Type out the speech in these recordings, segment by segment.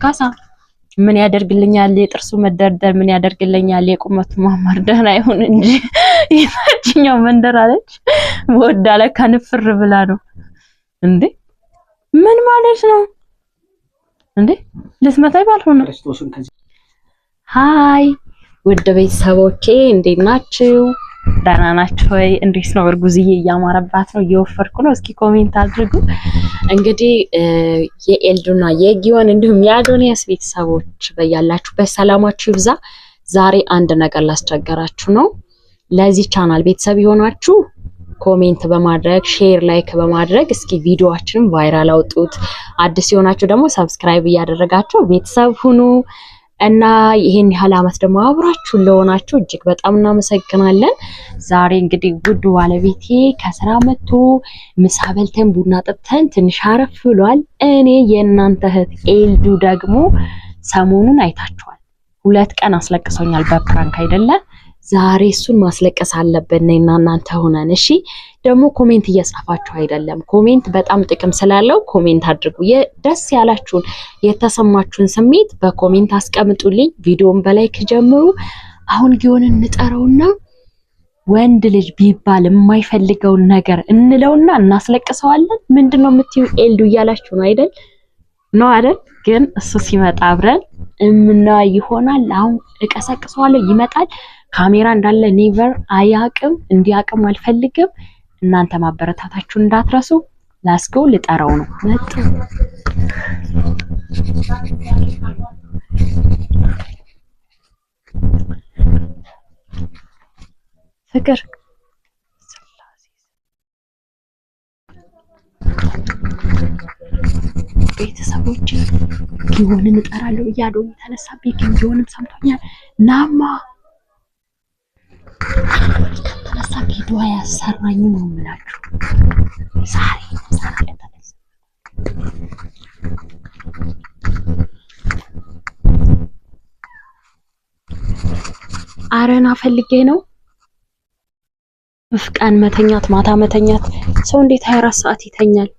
ካሳ ምን ያደርግልኛል የጥርሱ መደርደር ምን ያደርግልኛል የቁመቱ ማማር ደህና ይሁን እንጂ የታችኛው መንደር አለች ወዳለ ከንፍር ብላ ነው እንዴ ምን ማለት ነው እንዴ ልትመታኝ ባልሆነ ሃይ ውድ ቤተሰቦቼ እንዴት ናችሁ ደህና ናችሁ ወይ እንዴት ነው እርጉዝዬ እያማረባት ነው እየወፈርኩ ነው እስኪ ኮሜንት አድርጉ እንግዲህ የኤልዱና የጊዮን እንዲሁም የአዶኒያስ ቤተሰቦች በያላችሁ በሰላማችሁ ይብዛ ዛሬ አንድ ነገር ላስቸገራችሁ ነው ለዚህ ቻናል ቤተሰብ ይሆናችሁ ኮሜንት በማድረግ ሼር ላይክ በማድረግ እስኪ ቪዲዮአችንን ቫይራል አውጡት አዲስ ይሆናችሁ ደግሞ ሰብስክራይብ ያደረጋችሁ ቤተሰብ ሁኑ እና ይሄን ያህል አመት ደግሞ አብራችሁ ለሆናችሁ እጅግ በጣም እናመሰግናለን ዛሬ እንግዲህ ውድ ባለቤቴ ከስራ መጥቶ ምሳ በልተን ቡና ጠጥተን ትንሽ አረፍ ብሏል እኔ የእናንተ እህት ኤልዱ ደግሞ ሰሞኑን አይታችኋል 2 ቀን አስለቅሶኛል በፕራንክ አይደለ ዛሬ እሱን ማስለቀስ አለብን ነይና እናንተ ሆነን እሺ ደግሞ ኮሜንት እየጻፋችሁ አይደለም ኮሜንት በጣም ጥቅም ስላለው ኮሜንት አድርጉ ደስ ያላችሁን የተሰማችሁን ስሜት በኮሜንት አስቀምጡልኝ ቪዲዮን በላይክ ጀምሩ አሁን ጊዮንን እንጠራውና ወንድ ልጅ ቢባል የማይፈልገው ነገር እንለውና እናስለቅሰዋለን ምንድነው የምትዩ ኤልዱ እያላችሁ ነው አይደል ነው አይደል ግን እሱ ሲመጣ አብረን እምናይ ይሆናል አሁን እቀሰቅሰዋለሁ ይመጣል ካሜራ እንዳለ ኔቨር አያቅም እንዲያቅም አልፈልግም እናንተ ማበረታታችሁ እንዳትረሱ ላስጎ ልጠራው ነው መጣ ፍቅር ቤተሰቦቼ ጊዮንን እጠራለሁ እያዶኝ ተነሳብኝ ጊዮንም ሰምቶኛል ናማ ተነሳ ቪዲዮ ያሰራኝ ነው የምላችሁ ዛሬ ተነሳ አረና ፈልጌ ነው ፍቃን መተኛት ማታ መተኛት ሰው እንዴት 24 ሰዓት ይተኛል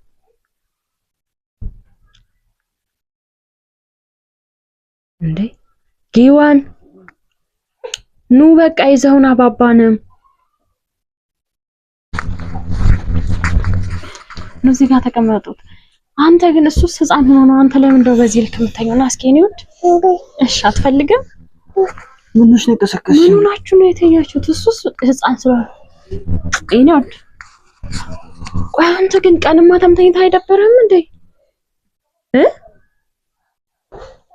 እንዴ ጊዮን ኑ በቃ ይዘውና ባባንም ነው እዚህ ጋር ተቀመጡት አንተ ግን እሱስ ህፃን ሆኖ ነው አንተ ለምን እንደው በዚህ ልክ የምትተኛውና አስኪኒውድ እሺ አትፈልግም ምንሽ ነው ተሰከሽ ምን ናችሁ ነው የተያችሁት እሱስ ህፃን ስለሆነ ኢኒውድ ቆይ አንተ ግን ቀንማ ተምተኝታ አይደበረም እንዴ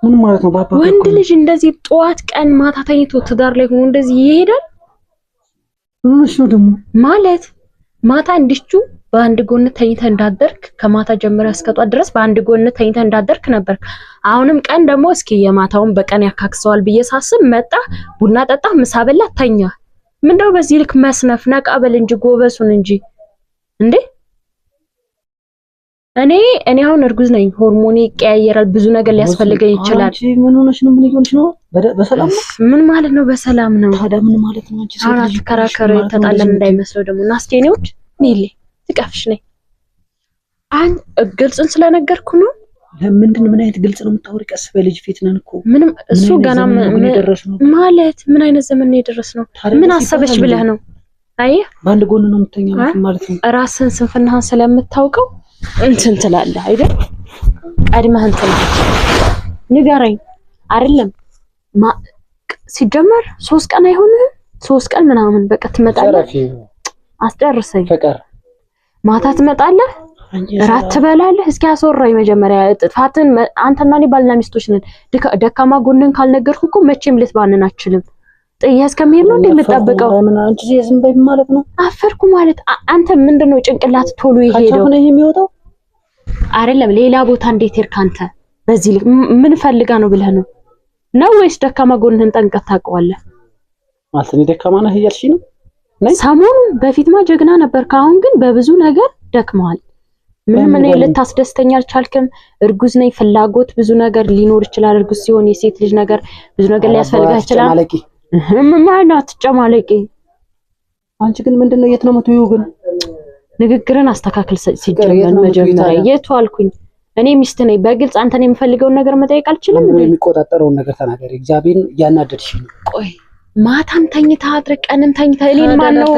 ምን ማለት ነው ባባ ወንድ ልጅ እንደዚህ ጧት ቀን ማታ ተኝቶ ትዳር ላይ ሆኖ እንደዚህ ይሄዳል ምንሽ ነው ደግሞ ማለት ማታ እንድቹ በአንድ ጎን ተኝተ እንዳደርክ ከማታ ጀምሮ እስከጧት ድረስ በአንድ ጎን ተኝተ እንዳደርክ ነበር አሁንም ቀን ደግሞ እስኪ የማታውን በቀን ያካክሰዋል በየሳስብ መጣ ቡና ጠጣ ምሳ በላ ተኛ ምንድነው በዚህ ልክ መስነፍ ነቃበል እንጂ ጎበሱን እንጂ እንዴ እኔ አሁን እርጉዝ ነኝ ሆርሞኔ ይቀያየራል ብዙ ነገር ሊያስፈልገኝ ይችላል አንቺ ምን ሆነሽ ነው ምን ይሆንሽ ነው በሰላም ነው ምን ማለት ነው በሰላም ነው ታዲያ ምን ማለት ነው አንቺ ሴት ልጅ ከራከረ ተጣለም እንዳይመስለው ደግሞ ናስቴኔዎች ኒሊ ትቀፍሽ ነኝ አን ግልጽን ስለነገርኩ ነው ለምንድን ምን አይነት ግልጽ ነው የምታወሪ ቀስ በልጅ ፊት ነን እኮ ምንም እሱ ገና ማለት ምን አይነት ዘመን ነው የደረስነው ምን አሰበሽ ብለህ ነው አይ ባንድ ጎን ነው የምተኛው ማለት ነው ራስን ስንፍናህን ስለምታውቀው እንትን ትላለህ አይደል ቀድመህ እንትን ንገረኝ አይደለም ሲጀመር 3 ቀን አይሆንም 3 ቀን ምናምን በቃ ትመጣለህ አስጨርሰኝ ፍቅር ማታ ትመጣለህ ራት ትበላለህ እስኪ አስወራኝ መጀመሪያ ጥፋትን አንተና እኔ ባልና ሚስቶች ነን ደካማ ጎንን ካልነገርኩ እኮ መቼም ልትባንን አትችልም ጥያስ ከመሄድ ነው እንደምትጠብቀው ምን አንቺ ዝም በይ ማለት ነው አፈርኩ ማለት አንተ ምንድነው ጭንቅላት ቶሎ ይሄደው አንተ ነው የሚወጣው አይደለም ሌላ ቦታ እንዴት ይርካንተ በዚህ ምን ፈልጋ ነው ብለህ ነው ወይስ ደካማ ጎንህን ጠንቀህ ታውቀዋለህ ማለት ነው ደካማ ነህ እያልሽ ነው ሰሞኑን በፊትማ ጀግና ነበርክ አሁን ግን በብዙ ነገር ደክመዋል ምን ልታስደስተኛ አልቻልክም እርጉዝ ነኝ ፍላጎት ብዙ ነገር ሊኖር ይችላል እርጉዝ ሲሆን የሴት ልጅ ነገር ብዙ ነገር ሊያስፈልጋት ይችላል ማናት ጨማለቂ አንቺ ግን ምንድነው የት ነው መተዩ ግን ንግግርን አስተካክል ሲጀመር መጀመሪያ የቱ አልኩኝ እኔ ሚስት ነኝ። በግልጽ አንተን የምፈልገውን ነገር መጠየቅ አልችልም። የሚቆጣጠረውን ነገር ተናገሪ። እግዚአብሔር ያናደድሽ ነው። ቆይ ማታም ተኝታ አድረህ ቀንም ተኝታ እኔን ማነው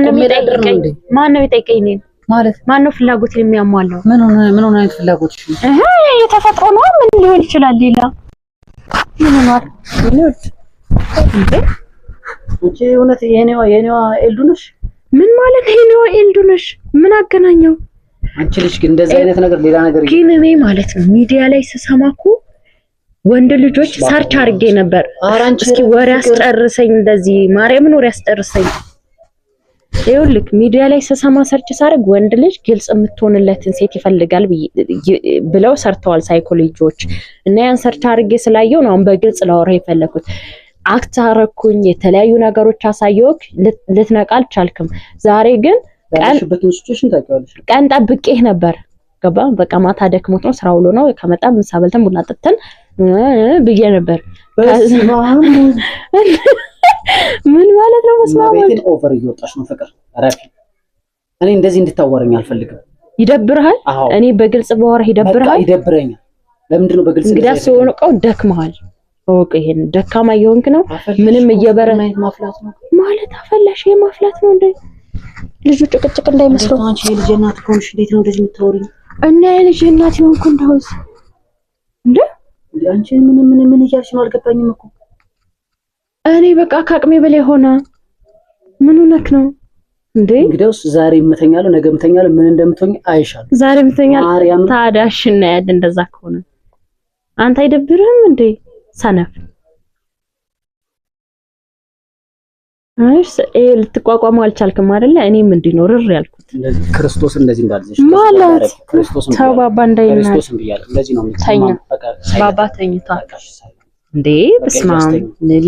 የሚጠይቀኝ? ማነው የሚጠይቀኝ? እኔን ማለት ማነው ፍላጎት የሚያሟላው? ምን ሆነ አይነት ፍላጎት የተፈጥሮ ነው። ምን ሊሆን ይችላል? ሌላ ምን ሆኗል? እንዴ እውነት የኔዋ ኤልዱ ነሽ? ምን ማለት የኔዋ ኤልዱ ነሽ? ምን አገናኘው? አንቺ ልጅ ግን እንደዚህ አይነት ነገር ሌላ ነገር ግን እኔ ማለት ነው ሚዲያ ላይ ስሰማኩ ወንድ ልጆች ሰርች አድርጌ ነበር። እስኪ ወሬ አስጨርሰኝ፣ እንደዚህ ማርያምን ወሬ አስጨርሰኝ። ይኸውልህ ሚዲያ ላይ ስሰማ ሰርች ሳደርግ ወንድ ልጅ ግልጽ የምትሆንለትን ሴት ይፈልጋል ብለው ሰርተዋል ሳይኮሎጂዎች። እና ያን ሰርች አድርጌ ስላየው ነው አሁን በግልጽ ላወራ የፈለኩት። አክት አረኩኝ፣ የተለያዩ ነገሮች አሳየውክ፣ ልትነቃ አልቻልክም። ዛሬ ግን ቀን ጠብቄህ ነበር። ገባ በቃ ማታ ደክሞት ነው ስራ ውሎ ነው ከመጣ ምሳ በልተን ቡና ጠጥተን ብዬ ነበር። ምን ማለት ነው? መስማማት ኦቨር እየወጣሽ ነው ፍቅር። አራፊ እኔ እንደዚህ እንድታወራኝ አልፈልግም። ይደብርሃል? እኔ በግልጽ ባወራህ ይደብርሃል? ይደብረኛል። ለምንድን ነው በግልጽ እንግዲህ አስወንቀው ደክመሃል። ኦኬ ይሄን ደካማ እየሆንክ ነው። ምንም እየበረ ማፍላት ነው ማለት አፈላሽ የማፍላት ነው እንዴ? ልጁ ጭቅጭቅ እንዳይመስለው። አንቺ የልጅ እናት ከሆንሽ እንዴት ነው እንደዚህ የምታወሪኝ? እና የልጅ እናት ይሆንኩ እንደውስ እንዴ? አንቺ ምን እያልሽ ነው? አልገባኝም እኮ እኔ በቃ ከአቅሜ በላይ ሆነ። ምን ሆነክ ነው እንዴ? እንግዲያውስ ዛሬ እመተኛለሁ፣ ነገ እመተኛለሁ። ምን እንደምትሆኝ አይሻለሁ። ዛሬ እመተኛለሁ። ታዳሽ እና ያድ እንደዛ ከሆነ አንተ አይደብርህም እንዴ? ሰነፍ ልትቋቋመው አልቻልክም አይደለ? እኔም እንዲኖርር ያልኩት ክርስቶስ እንደዚህ እንዳልልሽ ማለት ተው ባባ እንዳይና ክርስቶስ እንብያለሁ። እንደዚህ ነው ተኛ ባባ ተኝታ እንዴ በስማም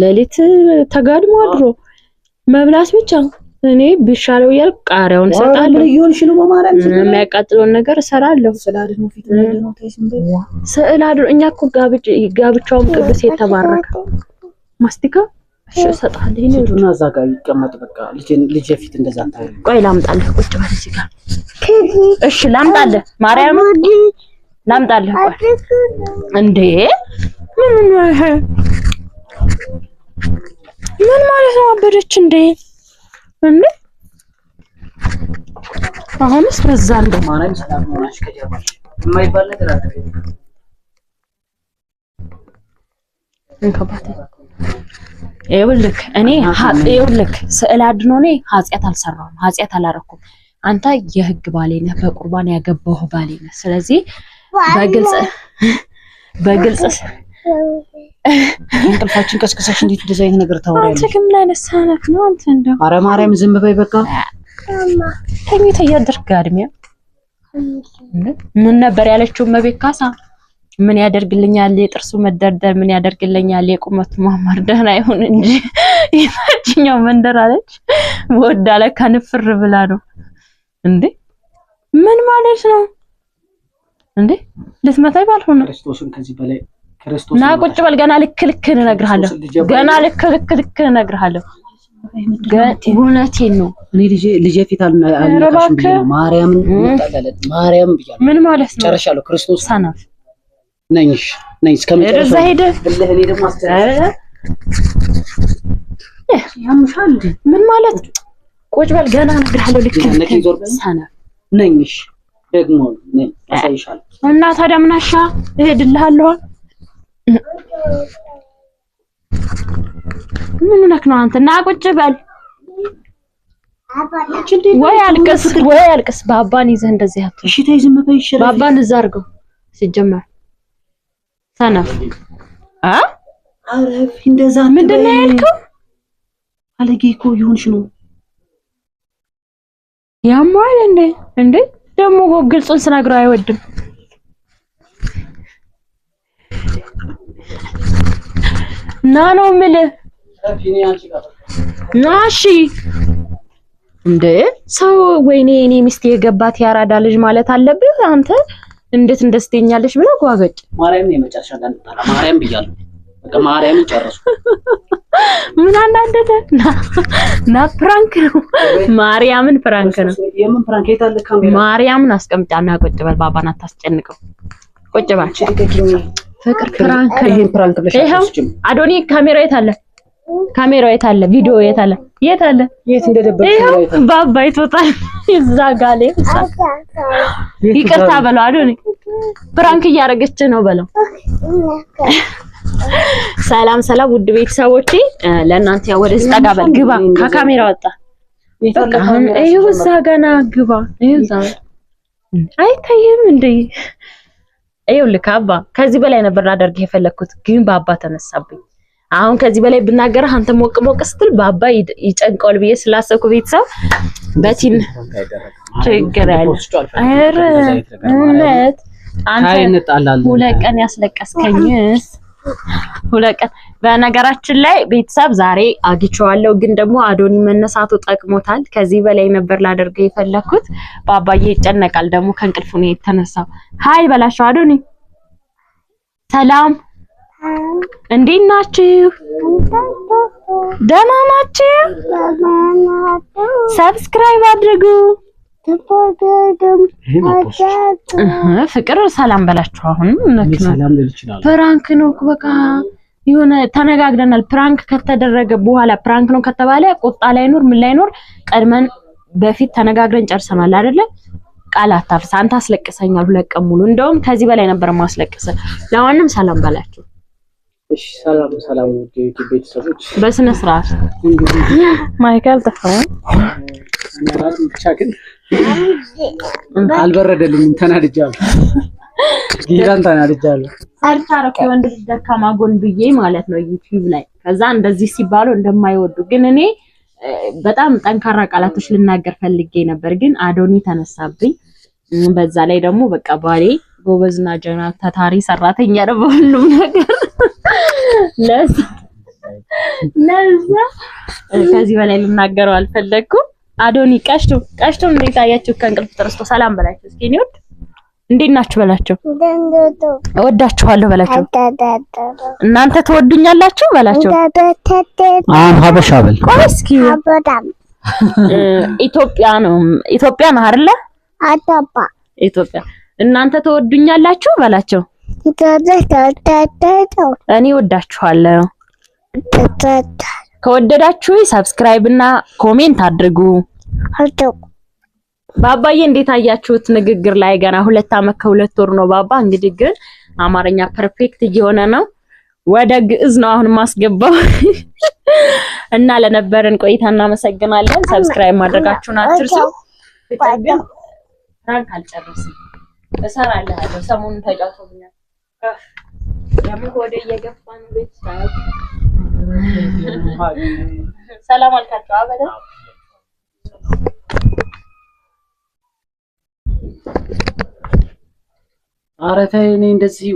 ለሊት ተጋድሞ አድሮ መብላስ ብቻ። እኔ ቢሻለው ያልኩ ቃሪያውን ሰጣለሁ። ልዩንሽ ነው በማርያም የሚያቃጥለውን ነገር እሰራለሁ። ስላድነው ፊት ነው ታይስም ስዕል አድሮ እኛ እኮ ጋብቻውም ቅዱስ የተባረከ ማስቲካ እሺ እሰጣለሁ። ይሄን ዱና እዛ ጋር ይቀመጥ በቃ ልጅ ፊት እንደዛ ታዩ። ቆይ ላምጣልህ፣ ቁጭ በል እዚህ ጋር። እሺ ላምጣልህ፣ ማርያም ላምጣልህ። ቆይ እንዴ ምን ማለት ነው? አበደች እንዴ? እንዴ አሁንስ በዛ እንደ ማርያም ሰላም ሆናሽ ከጀርባሽ የማይባል ነገር አለ። እንከባተ ይኸውልህ እኔ ይኸውልህ ስዕል አድኖ እኔ ኃጢአት አልሰራሁም፣ ኃጢአት አላረኩም። አንተ የህግ ባሌ ነህ፣ በቁርባን ያገባሁ ባሌ ነህ። ስለዚህ በግልጽ እንቅልፋችን ቀስቅሰሽ እንዴት እንደዚህ አይነት ነገር ታወሪያለሽ? አንተ ምን አይነት ሰነፍ ነው አንተ? እንደው ኧረ ማርያም ዝም በይ በቃ። ተኝተህ እያደርክ አድሚያ ምን ነበር ያለችው እመቤት ካሳ? ምን ያደርግልኛል የጥርሱ መደርደር፣ ምን ያደርግልኛል የቁመቱ ማማር፣ ደህና ይሁን እንጂ የታችኛው መንደር አለች። ወዳለ ከንፍር ብላ ነው እንዴ? ምን ማለት ነው እንዴ? ልትመታኝ ባልሆነ ክርስቶስን ከዚህ በላይ ክርስቶስ ና ቁጭ በል። ገና ልክ እነግርሃለሁ። ገና ልክ እነግርሃለሁ። እውነቴን ነው። እኔ ልጄ ፊት አልነካሽም ብዬ ነው ማርያምን እንጣላለን። ማርያም ብያለሁ። ምን ማለት ነው? ጨርሻለሁ። ክርስቶስ ሰናፍ ነኝ እስከመጨረሻው እዛ ሄደ። እኔ ደግሞ ያምሻል። ምን ማለት ቁጭ በል። ገና እነግርሃለሁ። ልክ ሰናፍ ነኝሽ ደግሞ ነኝ አሳይሻለሁ። እና ታዲያ ምን አሻ እሄድልሃለሁ። ምን ነክ ነው አንተ? ና ቁጭ በል። ወይ አልቅስ ባባን ይዘህ እንደዚህ አትሁን። እሺ ተይ ዝም በይ። ይሻላል ባባን እዛ አድርገው። ሲጀመር ሰነፍ አረፍ እንደዛ ምንድን ነው ያልከው? አለጌ እኮ ይሁንሽ ነው ያማል እንዴ ደግሞ ግልጹን ስነግረው አይወድም። ና ነው የምልህ። ናሺ እንዴ ሰው ወይኔ እኔ ሚስት የገባት ያራዳ ልጅ ማለት አለብህ አንተ። እንዴት እንደስተኛለሽ ብለህ ጓገጭ። ማርያም ነው የመጨረሻ ጋር እንጣላ። ማርያም ብያለሁ። በቃ ማርያም ጨርሱ። ምን አናደደ? ና ፕራንክ ነው። ማርያምን ፕራንክ ነው። የምን ፕራንክ? የታለ ካሜራ? ማርያምን አስቀምጫና ቁጭ በል። ባባን አታስጨንቀው። ቁጭ ባች ፍቅር ፕራንክ ይሄን ፕራንክ ለሻሽም አዶኒ ካሜራ የት አለ? ካሜራው የት አለ? ቪዲዮ የት አለ? የት አለ? የት እንደደበቀው ባባ ይቶታል እዛ ጋሌ ይቅርታ በለው አዶኒ ፕራንክ እያደረገች ነው በለው። ሰላም ሰላም ውድ ቤተሰቦቼ ለእናንተ ያው ወደዚህ ጠጋ በል ግባ ከካሜራ ወጣ ይኸው እዛ ገና ግባ ይኸው እዛ አይታይም እንዴ? ይኸውልህ አባ ከዚህ በላይ ነበር ላደርግ የፈለኩት ግን ባባ ተነሳብኝ። አሁን ከዚህ በላይ ብናገርህ አንተ ሞቅ ሞቅ ስትል ባባ ይጨንቀዋል ብዬ ስላሰብኩ ቤተሰብ በቲን ችግር ያለ አረ እውነት አንተ ሁለት ቀን ያስለቀስከኝስ ሁለት ቀን በነገራችን ላይ ቤተሰብ ዛሬ አግኝቼዋለሁ ግን ደግሞ አዶኒ መነሳቱ ጠቅሞታል። ከዚህ በላይ ነበር ላደርግ የፈለኩት። ባባዬ ይጨነቃል ደግሞ ከእንቅልፉ ነው የተነሳው። ሃይ በላሽ አዶኒ ሰላም እንዴት ናችሁ? ደህና ናችሁ? ሰብስክራይብ አድርጉ። ፍቅር ሰላም በላችሁ። አሁን ፕራንክ ነው በቃ የሆነ ተነጋግረናል። ፕራንክ ከተደረገ በኋላ ፕራንክ ነው ከተባለ ቁጣ ላይ ኖር ምን ላይ ኖር ቀድመን በፊት ተነጋግረን ጨርሰናል አይደለ? ቃል አታፍስ። አንተ አስለቅሰኛል ሁለት ቀን ሙሉ እንደውም ከዚህ በላይ ነበር ማስለቅሰ። ለማንም ሰላም በላችሁ። እሺ ሰላም ውድ ቤተሰቦች በስነ ስርዓት ማይካል ተፈራ እናራን ብቻክን አልበረደልኝም ተናድጃለሁ። ጊራን ተናድጃለሁ። አርታረክ ወንድ ደካማ ጎን ብዬ ማለት ነው ዩቲዩብ ላይ ከዛ እንደዚህ ሲባሉ እንደማይወዱ ግን እኔ በጣም ጠንካራ ቃላቶች ልናገር ፈልጌ ነበር ግን አዶኒ ተነሳብኝ። በዛ ላይ ደግሞ በቃ ባሌ ጎበዝና ጀና ታታሪ ሰራተኛ ነው በሁሉም ነገር ለዛ ከዚህ በላይ ልናገረው አልፈለኩም። አዶኒ ቀሽቶ እንዴት አያችሁ? ከእንቅልፍ ተረስቶ ሰላም በላችሁ እስኪ ነው እንዴት ናችሁ በላችሁ። እወዳችኋለሁ በላችሁ። እናንተ ትወዱኛላችሁ በላችሁ። ሀበሻ በል እስኪ ኢትዮጵያ ነው አይደለ? ኢትዮጵያ እናንተ ትወዱኛላችሁ በላችሁ። እኔ እወዳችኋለሁ። ከወደዳችሁ ሰብስክራይብ እና ኮሜንት አድርጉ። ባባዬ እንዴት አያችሁት? ንግግር ላይ ገና 2 አመት ከ2 ወር ነው ባባ። እንግዲህ ግን አማርኛ ፐርፌክት እየሆነ ነው። ወደ ግዕዝ ነው አሁን ማስገባው እና ለነበረን ቆይታ እናመሰግናለን። ሰብስክራይብ ማድረጋችሁን አትርሱ። ግን ፕራንክ አልጨረስም እሰራለሁ። ሰሞኑን ተጫውቶኛል። ያምን ወደ እየገፋ ነው ቤተሰብ ሰላም አልካችሁ አበደ ኧረ ተይ እኔ እንደዚህ